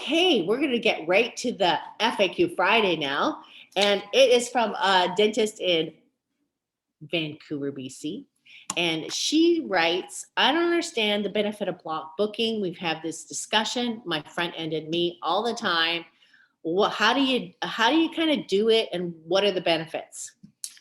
Okay, we're going to get right to the FAQ Friday now. And it is from a dentist in Vancouver, BC. And she writes, I don't understand the benefit of block booking. We've had this discussion, my front end and me, all the time. How do you kind of do it, and what are the benefits?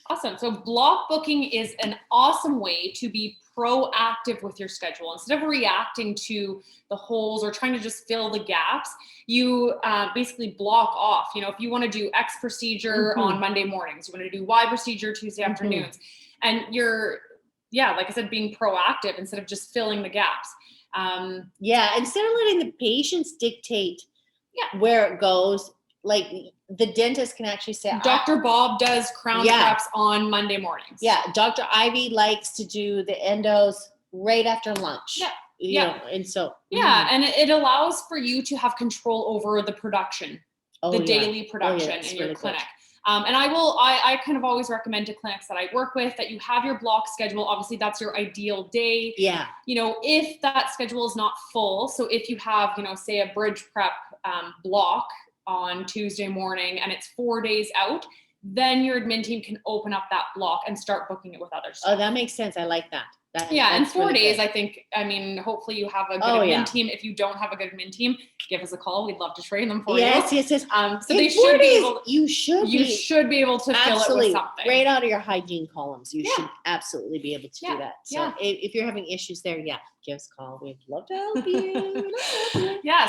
Awesome. So block booking is an awesome way to be proactive with your schedule. Instead of reacting to the holes or trying to just fill the gaps, you basically block off. You know, if you want to do X procedure on Monday mornings, you want to do Y procedure Tuesday afternoons, and you're, like I said, being proactive instead of just filling the gaps. Instead of letting the patients dictate where it goes, like the dentist can actually say, Dr. Bob does crown preps on Monday mornings. Yeah, Dr. Ivy likes to do the endos right after lunch. You know, and so and it allows for you to have control over the production, daily production in your clinic. And I kind of always recommend to clinics that I work with that you have your block schedule. Obviously, that's your ideal day. Yeah. You know, if that schedule is not full, so if you have, say a bridge prep block on Tuesday morning and it's 4 days out, then your admin team can open up that block and start booking it with others. Oh, that makes sense. I like that. And 4 days, good. Hopefully you have a good admin team. If you don't have a good admin team, give us a call. We'd love to train them for you. Yes. So they should be able. You should be able to fill it with something right out of your hygiene columns. You should absolutely be able to do that. So if you're having issues there, give us a call. We'd love to help you.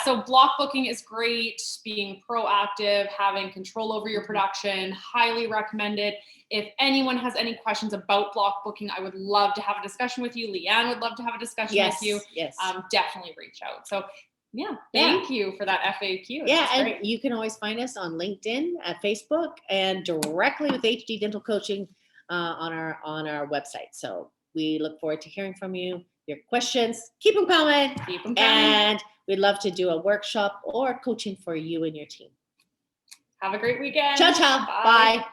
So block booking is great. Being proactive, having control over your production, highly recommended. If anyone has any questions about block booking, I would love to have a discussion with you. Leanne would love to have a discussion with you. Yes. Definitely reach out. So thank you for that FAQ. And you can always find us on LinkedIn, at Facebook, and directly with HD Dental Coaching on our website. So we look forward to hearing from you. Your questions, keep them coming. And we'd love to do a workshop or coaching for you and your team. Have a great weekend. Ciao, ciao. Bye.